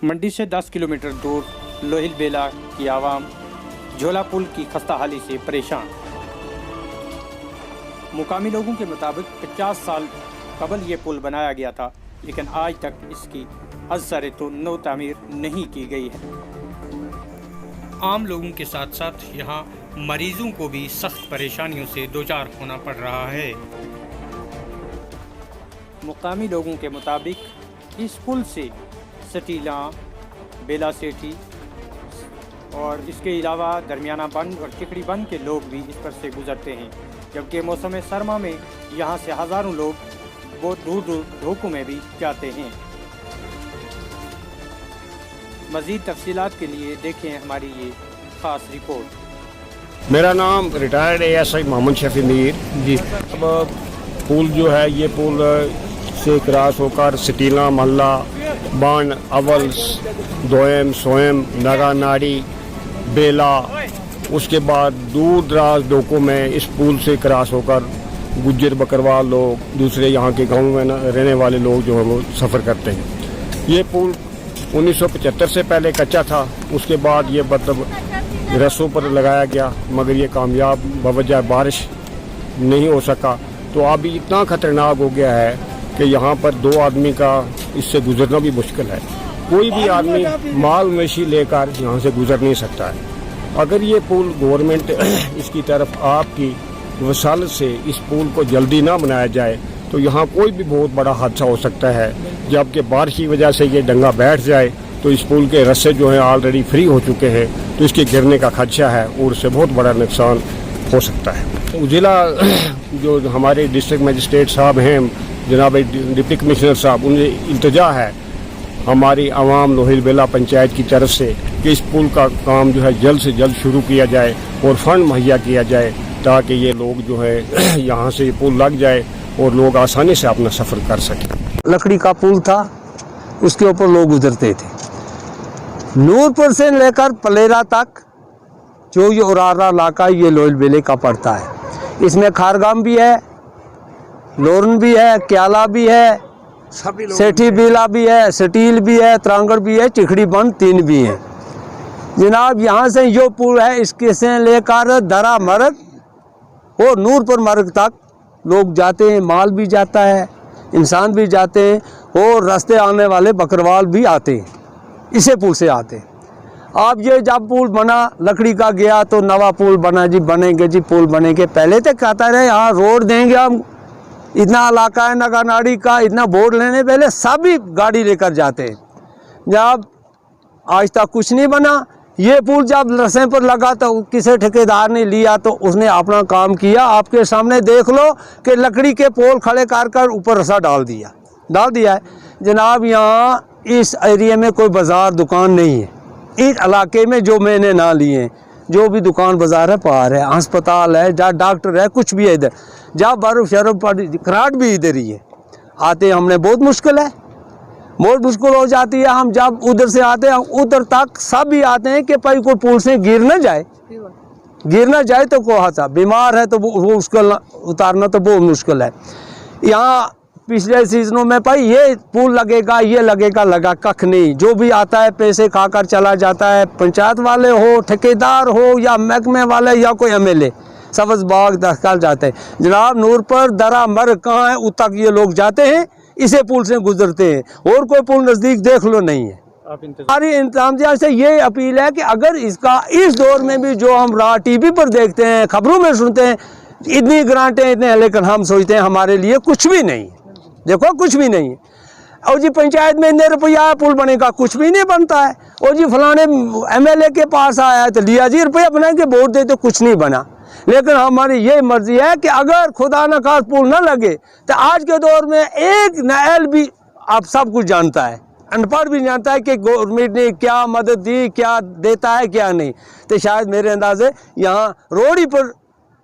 मंडी से 10 किलोमीटर दूर लोहिल बेला की आवाम झोला पुल की खस्ता हाली से परेशान। मुकामी लोगों के मुताबिक 50 साल कबल ये पुल बनाया गया था, लेकिन आज तक इसकी असर तो नो तामीर नहीं की गई है। आम लोगों के साथ साथ यहाँ मरीजों को भी सख्त परेशानियों से दोचार होना पड़ रहा है। मुकामी लोगों के मुताबिक इस पुल से सटीला, बेला सेठी और इसके अलावा दरमियाना बंद और चिकड़ी बंद के लोग भी इस पर से गुजरते हैं, जबकि मौसम सरमा में यहाँ से हज़ारों लोग बहुत दूर दूर धोखों में भी जाते हैं। मज़ीद तफसीलात के लिए देखें हमारी ये ख़ास रिपोर्ट। मेरा नाम रिटायर्ड ASI मोहम्मद शफी मीर जी। अब पुल जो है, ये पुल से क्रॉस होकर सटीला, मल्ला, बाण, अवल, दोयम, सोयम, नगा नाड़ी, बेला, उसके बाद दूर दराज डोकों में इस पुल से क्रॉस होकर गुज्जर बकरवाल लोग, दूसरे यहाँ के गाँव में रहने वाले लोग जो है वो सफ़र करते हैं। ये पुल 1975 से पहले कच्चा था, उसके बाद ये मतलब रस्सों पर लगाया गया, मगर ये कामयाब बवजह बारिश नहीं हो सका। तो अब इतना ख़तरनाक हो गया है कि यहाँ पर 2 आदमी का इससे गुजरना भी मुश्किल है। कोई भी आदमी माल मवेशी लेकर यहाँ से गुजर नहीं सकता है। अगर ये पुल गवर्नमेंट इसकी तरफ आपकी वसालत से इस पुल को जल्दी ना बनाया जाए तो यहाँ कोई भी बहुत बड़ा हादसा हो सकता है। जबकि बारिश की वजह से ये डंगा बैठ जाए तो इस पुल के रस्से जो हैं ऑलरेडी फ्री हो चुके हैं, तो इसके गिरने का खदशा है और उससे बहुत बड़ा नुकसान हो सकता है। ज़िला जो हमारे डिस्ट्रिक्ट मजिस्ट्रेट साहब हैं, जनाब डिप्टी कमिश्नर साहब, उन्हें इल्तिजा है हमारी आवाम लोहिल बेला पंचायत की तरफ से कि इस पुल का काम जो है जल्द से जल्द शुरू किया जाए और फंड मुहैया किया जाए, ताकि ये लोग जो है यहाँ से पुल लग जाए और लोग आसानी से अपना सफ़र कर सकें। लकड़ी का पुल था, उसके ऊपर लोग गुजरते थे। नूरपुर से लेकर पलेरा तक जो ये उरारा इलाका ये लोहिल बेले का पड़ता है। इसमें खारगाम भी है, लोरन भी है, क्याला भी है, सेठी बेला भी है, सटील भी है, त्रांगड़ भी है, चिखड़ी बंद 3 भी हैं। जनाब यहाँ से जो पुल है इसके से लेकर दरा मर्ग और नूरपुर मर्ग तक लोग जाते हैं, माल भी जाता है, इंसान भी जाते हैं और रास्ते आने वाले बकरवाल भी आते हैं, इसे पुल से आते हैं। अब ये जब पुल बना लकड़ी का गया तो नवा पुल बना जी, बनेंगे जी पुल बनेंगे। पहले तक कहता रहे यहाँ रोड देंगे हम, इतना इलाका है नगा नाड़ी का, इतना बोर्ड लेने पहले सभी गाड़ी लेकर जाते हैं। जब आज तक कुछ नहीं बना, ये पुल जब रस्से पर लगा तो किसी ठेकेदार ने लिया तो उसने अपना काम किया। आपके सामने देख लो कि लकड़ी के पोल खड़े कर ऊपर रस्सा डाल दिया है। जनाब यहाँ इस एरिया में कोई बाज़ार दुकान नहीं है। इस इलाके में जो मैंने ना लिए, जो भी दुकान बाज़ार है, पार है, अस्पताल है, जहाँ डॉक्टर है, कुछ भी है इधर, जहाँ बर्फ़ शर्फ पड़ी, कराट भी इधर ही है। आते हमने बहुत मुश्किल हो जाती है। हम जब उधर से आते हैं उधर तक सब भी आते हैं कि भाई कोई पुल से गिर ना जाए तो कोई हादसा, बीमार है तो वो उसको उतारना तो बहुत मुश्किल है। यहाँ पिछले सीजनों में भाई ये पुल लगेगा, ये लगेगा, लगा कख नहीं। जो भी आता है पैसे खाकर चला जाता है, पंचायत वाले हो, ठेकेदार हो या महकमे वाले या कोई MLA, सब्ज़ बाग दखल जाते हैं। जनाब नूर पर दरा मर्ग कहाँ है, उत तक ये लोग जाते हैं, इसे पुल से गुजरते हैं और कोई पुल नज़दीक देख लो नहीं है। हमारी इंतजामिया से ये अपील है कि अगर इसका इस दौर में भी जो हम TV पर देखते हैं, खबरों में सुनते हैं, इतनी ग्रांटें इतने, लेकिन हम सोचते हैं हमारे लिए कुछ भी नहीं। देखो कुछ भी नहीं है। और जी पंचायत में इतने रुपया पुल बनेगा, कुछ भी नहीं बनता है। और जी फलाने MLA के पास आया है तो लिया जी रुपया बना के वोट दे, तो कुछ नहीं बना। लेकिन हमारी ये मर्जी है कि अगर खुदा न खास पुल न लगे तो आज के दौर में एक नाअहल भी, आप सब कुछ जानता है, अनपढ़ भी जानता है कि गवर्नमेंट ने क्या मदद दी, क्या देता है, क्या नहीं। तो शायद मेरे अंदाजे यहाँ रोड ही पर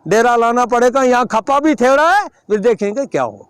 डेरा लाना पड़ेगा। यहाँ खप्पा भी थेड़ा है, फिर देखेंगे क्या हो।